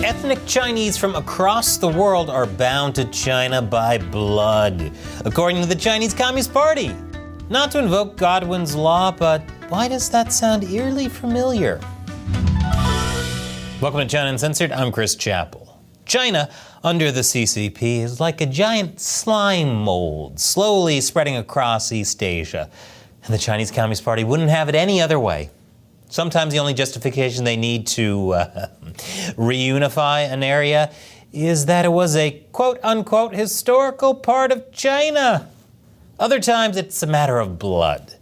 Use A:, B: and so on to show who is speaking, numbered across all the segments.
A: Ethnic Chinese from across the world are bound to China by blood, according to the Chinese Communist Party. Not to invoke Godwin's law, but why does that sound eerily familiar? Welcome to China Uncensored, I'm Chris Chappell. China, under the CCP, is like a giant slime mold, slowly spreading across East Asia. And the Chinese Communist Party wouldn't have it any other way. Sometimes the only justification they need to reunify an area is that it was a quote-unquote historical part of China. Other times it's a matter of blood.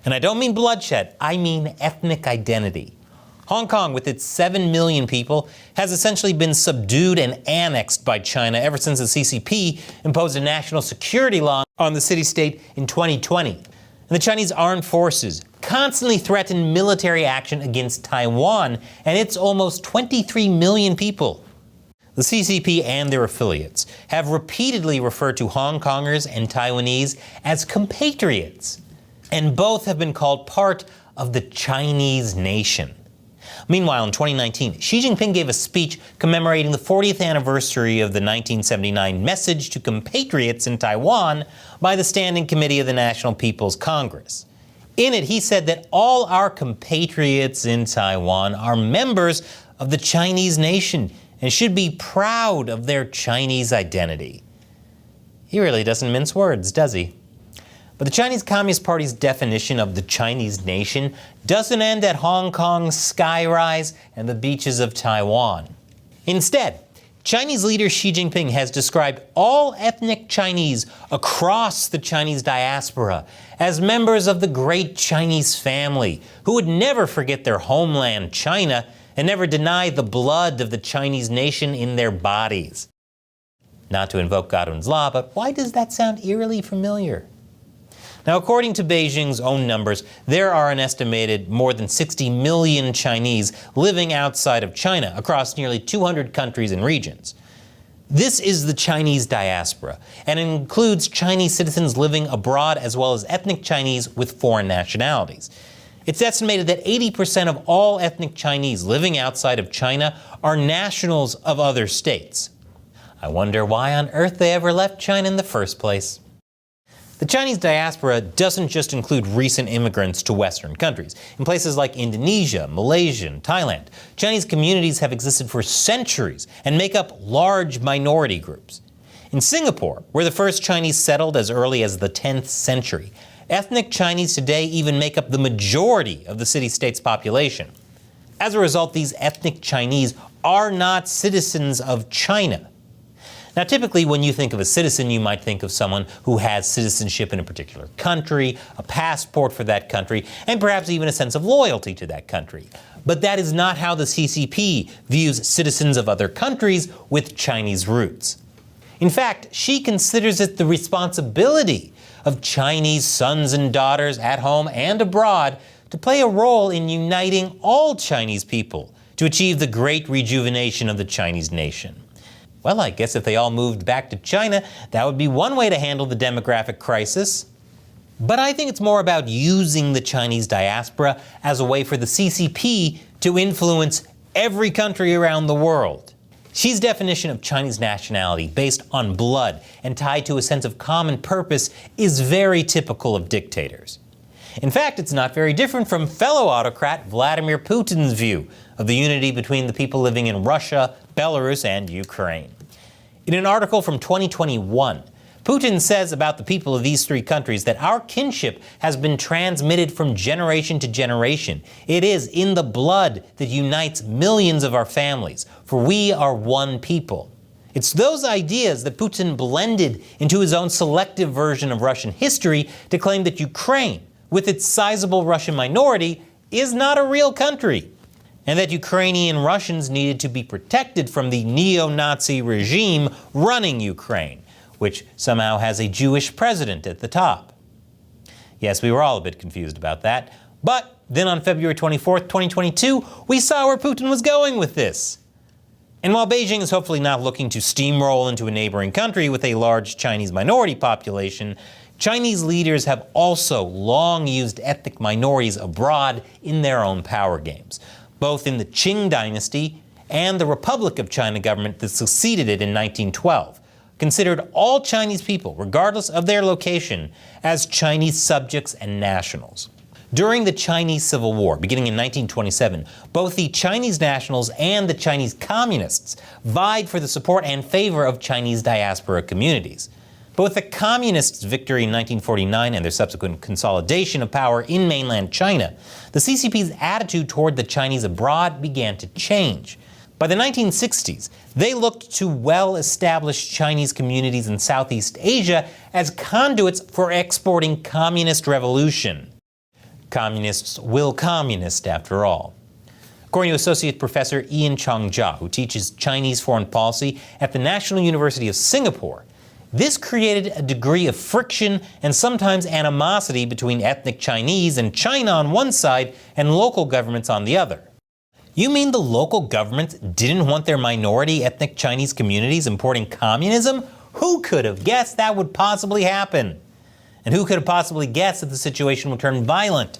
A: And I don't mean bloodshed, I mean ethnic identity. Hong Kong, with its 7 million people, has essentially been subdued and annexed by China ever since the CCP imposed a national security law on the city-state in 2020. And the Chinese armed forces constantly threaten military action against Taiwan and its almost 23 million people. The CCP and their affiliates have repeatedly referred to Hong Kongers and Taiwanese as compatriots, and both have been called part of the Chinese nation. Meanwhile, in 2019, Xi Jinping gave a speech commemorating the 40th anniversary of the 1979 message to compatriots in Taiwan by the Standing Committee of the National People's Congress. In it, he said that all our compatriots in Taiwan are members of the Chinese nation and should be proud of their Chinese identity. He really doesn't mince words, does he? But the Chinese Communist Party's definition of the Chinese nation doesn't end at Hong Kong's skyrise and the beaches of Taiwan. Instead, Chinese leader Xi Jinping has described all ethnic Chinese across the Chinese diaspora as members of the great Chinese family who would never forget their homeland, China, and never deny the blood of the Chinese nation in their bodies. Not to invoke Godwin's law, but why does that sound eerily familiar? Now, according to Beijing's own numbers, there are an estimated more than 60 million Chinese living outside of China across nearly 200 countries and regions. This is the Chinese diaspora, and it includes Chinese citizens living abroad as well as ethnic Chinese with foreign nationalities. It's estimated that 80% of all ethnic Chinese living outside of China are nationals of other states. I wonder why on earth they ever left China in the first place. The Chinese diaspora doesn't just include recent immigrants to Western countries. In places like Indonesia, Malaysia, and Thailand, Chinese communities have existed for centuries and make up large minority groups. In Singapore, where the first Chinese settled as early as the 10th century, ethnic Chinese today even make up the majority of the city-state's population. As a result, these ethnic Chinese are not citizens of China. Now, typically, when you think of a citizen, you might think of someone who has citizenship in a particular country, a passport for that country, and perhaps even a sense of loyalty to that country. But that is not how the CCP views citizens of other countries with Chinese roots. In fact, Xi considers it the responsibility of Chinese sons and daughters at home and abroad to play a role in uniting all Chinese people to achieve the great rejuvenation of the Chinese nation. Well, I guess if they all moved back to China, that would be one way to handle the demographic crisis. But I think it's more about using the Chinese diaspora as a way for the CCP to influence every country around the world. Xi's definition of Chinese nationality, based on blood and tied to a sense of common purpose, is very typical of dictators. In fact, it's not very different from fellow autocrat Vladimir Putin's view of the unity between the people living in Russia, Belarus, and Ukraine. In an article from 2021, Putin says about the people of these three countries that our kinship has been transmitted from generation to generation. It is in the blood that unites millions of our families, for we are one people. It's those ideas that Putin blended into his own selective version of Russian history to claim that Ukraine, with its sizable Russian minority, is not a real country, and that Ukrainian Russians needed to be protected from the neo-Nazi regime running Ukraine, which somehow has a Jewish president at the top. Yes, we were all a bit confused about that, but then on February 24th, 2022, we saw where Putin was going with this. And while Beijing is hopefully not looking to steamroll into a neighboring country with a large Chinese minority population, Chinese leaders have also long used ethnic minorities abroad in their own power games, both in the Qing dynasty and the Republic of China government that succeeded it in 1912, considered all Chinese people, regardless of their location, as Chinese subjects and nationals. During the Chinese Civil War, beginning in 1927, both the Chinese nationals and the Chinese communists vied for the support and favor of Chinese diaspora communities. But with the communists' victory in 1949 and their subsequent consolidation of power in mainland China, the CCP's attitude toward the Chinese abroad began to change. By the 1960s, they looked to well-established Chinese communities in Southeast Asia as conduits for exporting communist revolution. Communists will communist, after all. According to Associate Professor Ian Chong-ja, who teaches Chinese foreign policy at the National University of Singapore, this created a degree of friction and sometimes animosity between ethnic Chinese and China on one side and local governments on the other. You mean the local governments didn't want their minority ethnic Chinese communities importing communism? Who could have guessed that would possibly happen? And who could have possibly guessed that the situation would turn violent?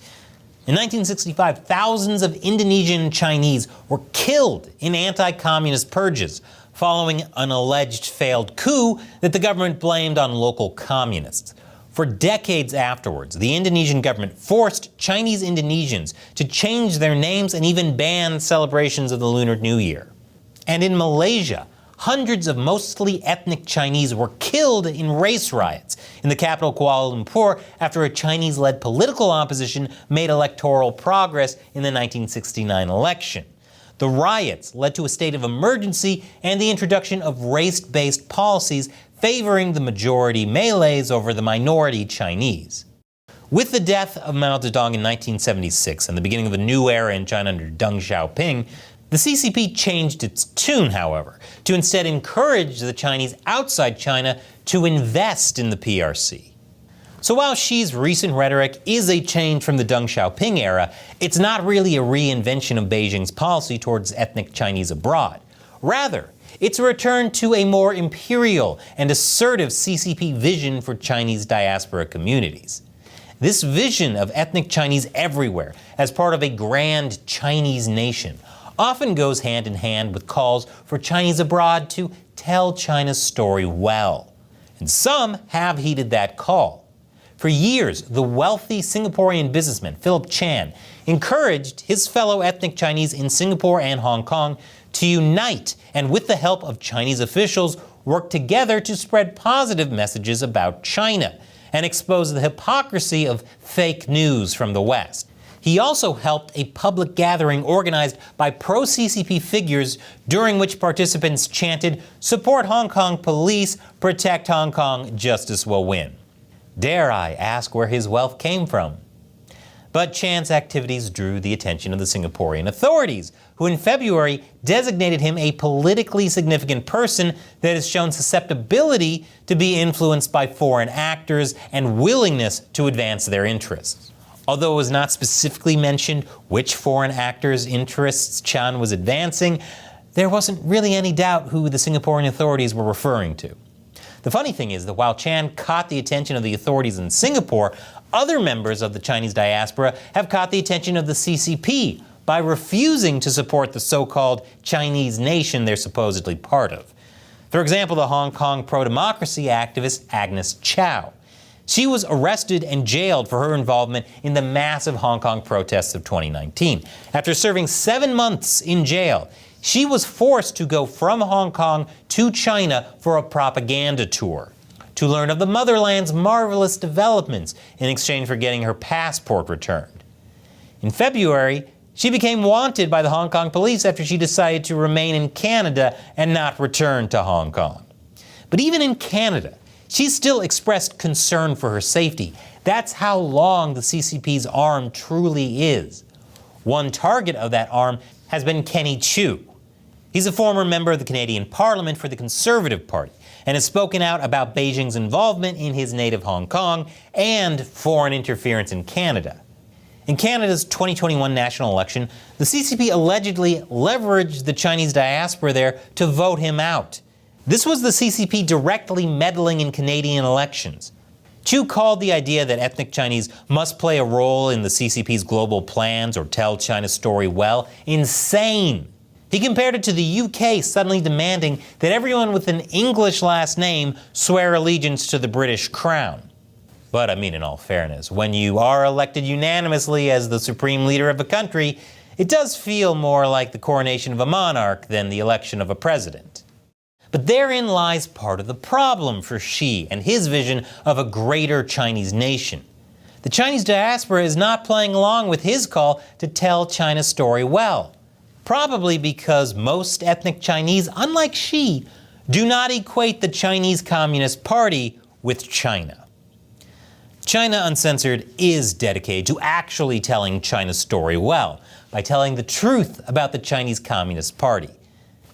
A: In 1965, thousands of Indonesian Chinese were killed in anti-communist purges following an alleged failed coup that the government blamed on local communists. For decades afterwards, the Indonesian government forced Chinese Indonesians to change their names and even ban celebrations of the Lunar New Year. And in Malaysia, hundreds of mostly ethnic Chinese were killed in race riots in the capital Kuala Lumpur after a Chinese-led political opposition made electoral progress in the 1969 election. The riots led to a state of emergency and the introduction of race-based policies favoring the majority Malays over the minority Chinese. With the death of Mao Zedong in 1976 and the beginning of a new era in China under Deng Xiaoping, the CCP changed its tune, however, to instead encourage the Chinese outside China to invest in the PRC. So while Xi's recent rhetoric is a change from the Deng Xiaoping era, it's not really a reinvention of Beijing's policy towards ethnic Chinese abroad. Rather, it's a return to a more imperial and assertive CCP vision for Chinese diaspora communities. This vision of ethnic Chinese everywhere as part of a grand Chinese nation often goes hand in hand with calls for Chinese abroad to tell China's story well. And some have heeded that call. For years, the wealthy Singaporean businessman Philip Chan encouraged his fellow ethnic Chinese in Singapore and Hong Kong to unite and, with the help of Chinese officials, work together to spread positive messages about China and expose the hypocrisy of fake news from the West. He also helped a public gathering organized by pro-CCP figures during which participants chanted, "Support Hong Kong police, protect Hong Kong, justice will win." Dare I ask where his wealth came from? But Chan's activities drew the attention of the Singaporean authorities, who in February designated him a politically significant person that has shown susceptibility to be influenced by foreign actors and willingness to advance their interests. Although it was not specifically mentioned which foreign actors' interests Chan was advancing, there wasn't really any doubt who the Singaporean authorities were referring to. The funny thing is that while Chan caught the attention of the authorities in Singapore, other members of the Chinese diaspora have caught the attention of the CCP by refusing to support the so-called Chinese nation they're supposedly part of. For example, the Hong Kong pro-democracy activist Agnes Chow. She was arrested and jailed for her involvement in the massive Hong Kong protests of 2019. After serving 7 months in jail, she was forced to go from Hong Kong to China for a propaganda tour to learn of the motherland's marvelous developments in exchange for getting her passport returned. In February, she became wanted by the Hong Kong police after she decided to remain in Canada and not return to Hong Kong. But even in Canada, she still expressed concern for her safety. That's how long the CCP's arm truly is. One target of that arm has been Kenny Chiu. He's a former member of the Canadian Parliament for the Conservative Party and has spoken out about Beijing's involvement in his native Hong Kong and foreign interference in Canada. In Canada's 2021 national election, the CCP allegedly leveraged the Chinese diaspora there to vote him out. This was the CCP directly meddling in Canadian elections. Chiu called the idea that ethnic Chinese must play a role in the CCP's global plans or tell China's story well insane. He compared it to the UK suddenly demanding that everyone with an English last name swear allegiance to the British crown. But I mean, in all fairness, when you are elected unanimously as the supreme leader of a country, it does feel more like the coronation of a monarch than the election of a president. But therein lies part of the problem for Xi and his vision of a greater Chinese nation. The Chinese diaspora is not playing along with his call to tell China's story well. Probably because most ethnic Chinese, unlike Xi, do not equate the Chinese Communist Party with China. China Uncensored is dedicated to actually telling China's story well by telling the truth about the Chinese Communist Party.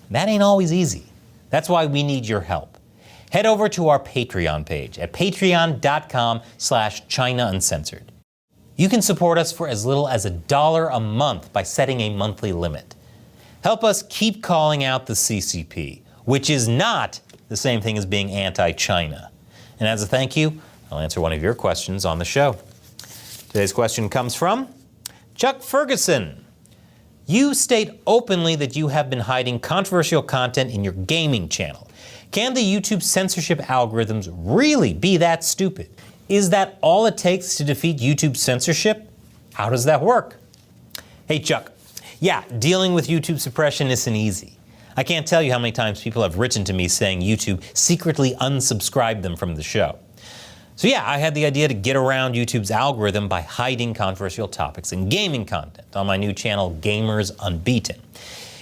A: That ain't always easy. That's why we need your help. Head over to our Patreon page at patreon.com/ChinaUncensored. You can support us for as little as $1 a month by setting a monthly limit. Help us keep calling out the CCP, which is not the same thing as being anti-China. And as a thank you, I'll answer one of your questions on the show. Today's question comes from Chuck Ferguson. You state openly that you have been hiding controversial content in your gaming channel. Can the YouTube censorship algorithms really be that stupid? Is that all it takes to defeat YouTube censorship? How does that work? Hey Chuck, yeah, dealing with YouTube suppression isn't easy. I can't tell you how many times people have written to me saying YouTube secretly unsubscribed them from the show. So yeah, I had the idea to get around YouTube's algorithm by hiding controversial topics and gaming content on my new channel, Gamers Unbeaten.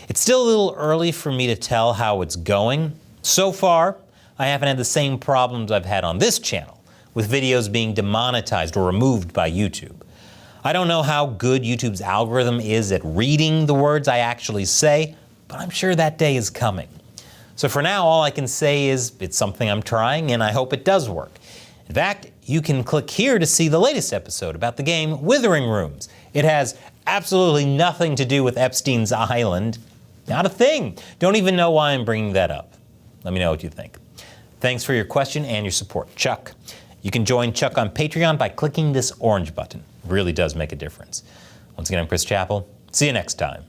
A: It's still a little early for me to tell how it's going. So far, I haven't had the same problems I've had on this channel, with videos being demonetized or removed by YouTube. I don't know how good YouTube's algorithm is at reading the words I actually say, but I'm sure that day is coming. So for now, all I can say is it's something I'm trying, and I hope it does work. In fact, you can click here to see the latest episode about the game Withering Rooms. It has absolutely nothing to do with Epstein's Island. Not a thing. Don't even know why I'm bringing that up. Let me know what you think. Thanks for your question and your support, Chuck. You can join Chuck on Patreon by clicking this orange button. It really does make a difference. Once again, I'm Chris Chappell. See you next time.